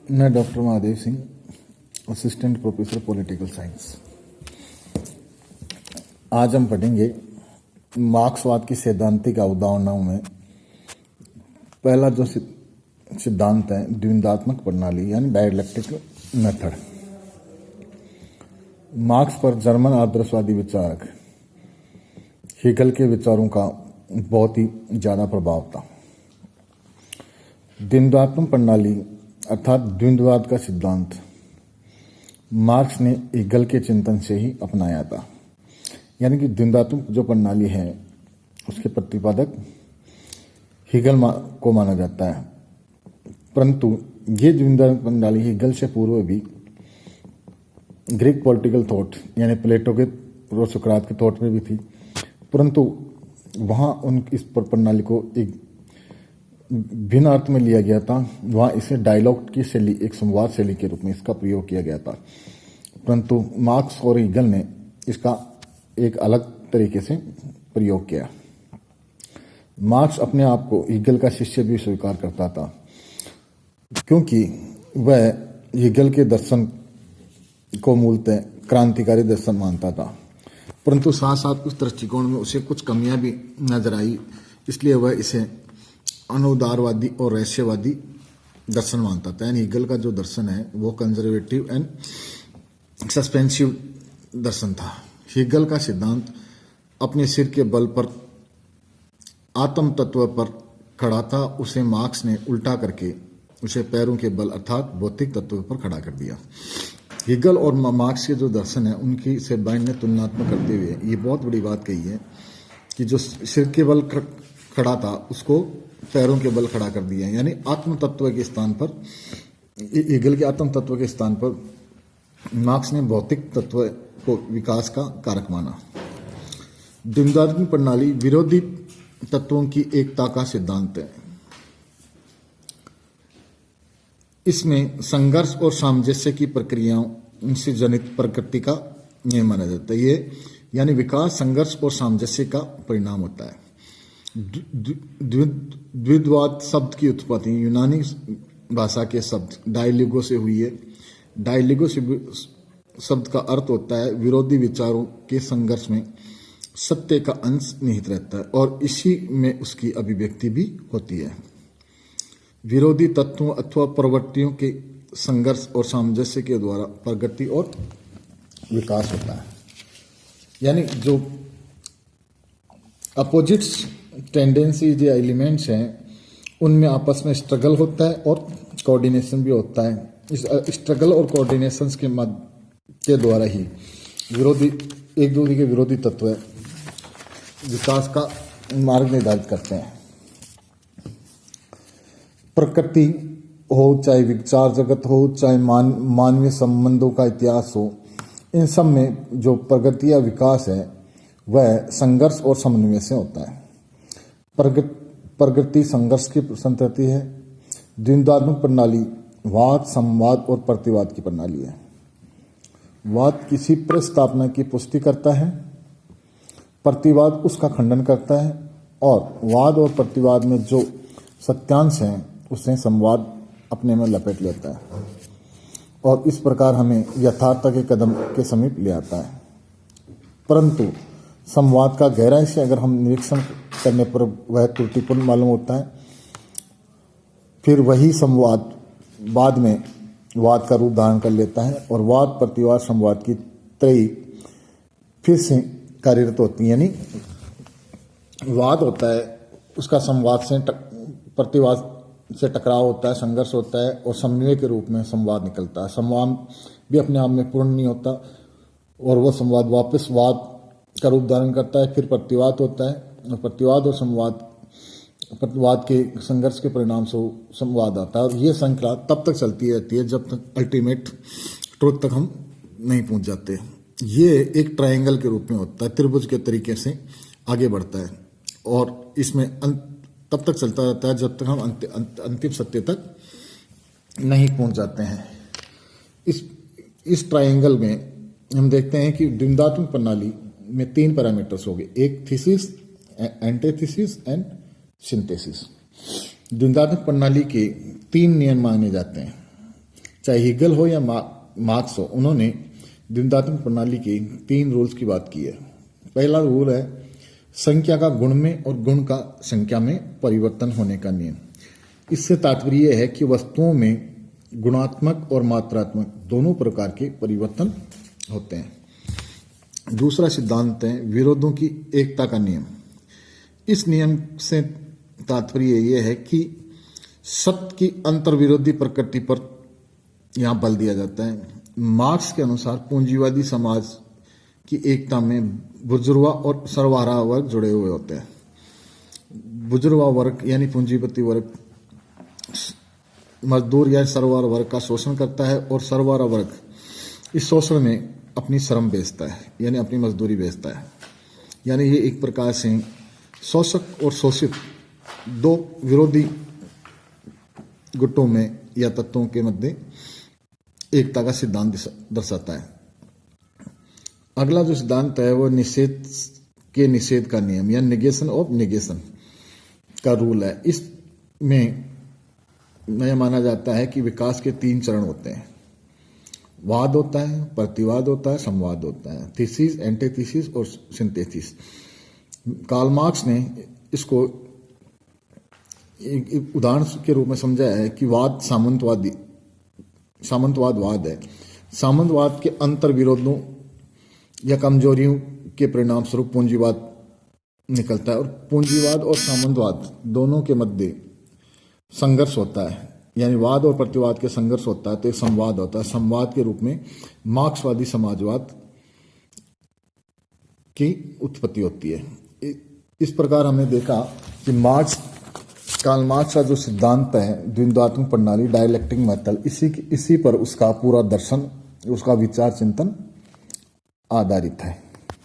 मैं doctor Mahadev Singh, assistant professor political science. आज हम पढ़ेंगे मार्क्सवाद की सैद्धांतिक अवधारणाओं में पहला जो सिद्धांत है द्वंद्वात्मक प्रणाली यानी डायलेक्टिक मेथड। मार्क्स पर जर्मन आदर्शवादी विचारक हेगल के विचारों का बहुत ही ज़्यादा प्रभाव था। द्वंद्वात्मक प्रणाली अर्थात द्वंद्ववाद का सिद्धांत मार्क्स ने हेगल के चिंतन से ही अपनाया था। यानी कि द्वंद्वात्मक जो प्रणाली है उसके प्रतिपादक हेगल को माना जाता है, परंतु ये द्वंद्वात्मक प्रणाली हेगल से पूर्व भी ग्रीक पॉलिटिकल थॉट यानी प्लेटो के और सुकरात के थॉट में भी थी, परंतु वहाँ उन इस प्रणाली को एक भिन्न अर्थ में लिया गया था। वहाँ इसे डायलॉग की शैली, एक संवाद शैली के रूप में इसका प्रयोग किया गया था, परंतु मार्क्स और हेगल ने इसका एक अलग तरीके से प्रयोग किया। मार्क्स अपने आप को हेगल का शिष्य भी स्वीकार करता था, क्योंकि वह हेगल के दर्शन को मूलतः क्रांतिकारी दर्शन मानता था, परंतु साथ साथ उस दृष्टिकोण में उसे कुछ कमियां भी नजर आई, इसलिए वह इसे अनुदारवादी और रहस्यवादी दर्शन मानता था। यानी हेगल का जो दर्शन है वो कंजर्वेटिव एंड सस्पेंसिव दर्शन था। हेगल का सिद्धांत अपने सिर के बल पर आत्म तत्व पर खड़ा था, उसे मार्क्स ने उल्टा करके उसे पैरों के बल अर्थात भौतिक तत्व पर खड़ा कर दिया। हेगल और मार्क्स के जो दर्शन है उनकी से बाइन ने तुलनात्मक करते हुए ये बहुत बड़ी बात कही है कि जो सिर के बल खड़ा था उसको पैरों के बल खड़ा कर दिया। यानी आत्म तत्व के स्थान पर, हेगल के आत्म तत्व के स्थान पर मार्क्स ने भौतिक तत्व को विकास का कारक माना। द्वंद्वात्मक प्रणाली विरोधी तत्वों की एकता का सिद्धांत है। इसमें संघर्ष और सामंजस्य की प्रक्रियाओं से जनित प्रकृति का नियम माना जाता है। ये यानी विकास संघर्ष और सामंजस्य का परिणाम होता है। द्वंद्ववाद शब्द की उत्पत्ति यूनानी भाषा के शब्द डायलिगो से हुई है। डायलिगो शब्द का अर्थ होता है विरोधी विचारों के संघर्ष में सत्य का अंश निहित रहता है और इसी में उसकी अभिव्यक्ति भी होती है। विरोधी तत्वों अथवा प्रवृत्तियों के संघर्ष और सामंजस्य के द्वारा प्रगति और विकास होता है। यानी जो अपोजिट्स टेंडेंसीज या एलिमेंट्स हैं उनमें आपस में स्ट्रगल होता है और कोऑर्डिनेशन भी होता है। इस स्ट्रगल और कोऑर्डिनेशन के द्वारा ही विरोधी एक दूसरे के विरोधी तत्व विकास का मार्ग निर्धारित करते हैं। प्रकृति हो चाहे विचार जगत हो चाहे मानवीय संबंधों का इतिहास हो, इन सब में जो प्रगति या विकास है वह संघर्ष और समन्वय से होता है। प्रगति संघर्ष की संतति है। द्वंद्वात्मक प्रणाली वाद, संवाद और प्रतिवाद की प्रणाली है। वाद किसी प्रस्तावना की पुष्टि करता है, प्रतिवाद उसका खंडन करता है और वाद और प्रतिवाद में जो सत्यांश है उसे संवाद अपने में लपेट लेता है और इस प्रकार हमें यथार्थ के कदम के समीप ले आता है। परंतु संवाद का गहराई से अगर हम निरीक्षण करने पर वह त्रुटिपूर्ण मालूम होता है। फिर वही संवाद बाद में वाद का रूप धारण कर लेता है और वाद प्रतिवाद संवाद की त्रयी फिर से कार्यरत होती है। यानी वाद होता है, उसका संवाद से प्रतिवाद से टकराव होता है, संघर्ष होता है और समन्वय के रूप में संवाद निकलता है। संवाद भी अपने आप में पूर्ण नहीं होता और वह संवाद वापस वाद का रूप धारण करता है। फिर प्रतिवाद होता है और प्रतिवाद और प्रतिवाद के संघर्ष के परिणाम से संवाद आता है और ये श्रृंखला तब तक चलती रहती है जब तक अल्टीमेट ट्रुथ तक हम नहीं पहुंच जाते। ये एक ट्रायंगल के रूप में होता है, त्रिभुज के तरीके से आगे बढ़ता है और इसमें तब तक चलता रहता है जब तक हम अंतिम सत्य तक नहीं पहुंच जाते हैं। इस ट्रायंगल में हम देखते हैं कि द्वंद्वात्मक प्रणाली में 3 पैरामीटर्स हो गए, एक थीसिस, एंटीथीसिस एंड सिंथेसिस। द्वंद्वात्मक प्रणाली के 3 नियम माने जाते हैं। चाहे हीगल हो या मार्क्स हो, उन्होंने द्वंद्वात्मक प्रणाली के 3 रूल्स की बात की है। पहला रूल है संख्या का गुण में और गुण का संख्या में परिवर्तन होने का नियम। इससे तात्पर्य यह है कि वस्तुओं में गुणात्मक और मात्रात्मक दोनों प्रकार के परिवर्तन होते हैं। दूसरा सिद्धांत है विरोधों की एकता का नियम। इस नियम से तात्पर्य यह है कि सत्य की अंतर्विरोधी प्रकृति पर यहाँ बल दिया जाता है। मार्क्स के अनुसार पूंजीवादी समाज की एकता में बुजुर्गा और सर्वहारा वर्ग जुड़े हुए होते हैं। बुजुर्गा वर्ग यानी पूंजीपति वर्ग मजदूर या सर्वहारा वर्ग का शोषण करता है और सर्वहारा वर्ग इस शोषण में अपनी श्रम बेचता है, यानी अपनी मजदूरी बेचता है। यानी ये एक प्रकार से शोषक और शोषित दो विरोधी गुटों में या तत्वों के मध्य एकता का सिद्धांत दर्शाता है। अगला जो सिद्धांत है वो निषेध का नियम या निगेशन ऑफ निगेशन का रूल है। इसमें यह माना जाता है कि विकास के 3 चरण होते हैं। वाद होता है, प्रतिवाद होता है, संवाद होता है, थीसिस, एंटीथीसिस और सिंथेसिस। कार्ल मार्क्स ने इसको एक उदाहरण के रूप में समझाया है कि वाद सामंतवाद है। सामंतवाद के अंतर विरोधों या कमजोरियों के परिणाम स्वरूप पूंजीवाद निकलता है और पूंजीवाद और सामंतवाद दोनों के मध्य संघर्ष होता है, यानी वाद और प्रतिवाद के संघर्ष होता है तो एक संवाद होता है। संवाद के रूप में मार्क्सवादी समाजवाद की उत्पत्ति होती है। इस प्रकार हमने देखा कि कार्ल मार्क्स का जो सिद्धांत है द्वंद्वात्मक प्रणाली डायलेक्टिक मेथड, इसी पर उसका पूरा दर्शन, उसका विचार चिंतन आधारित है।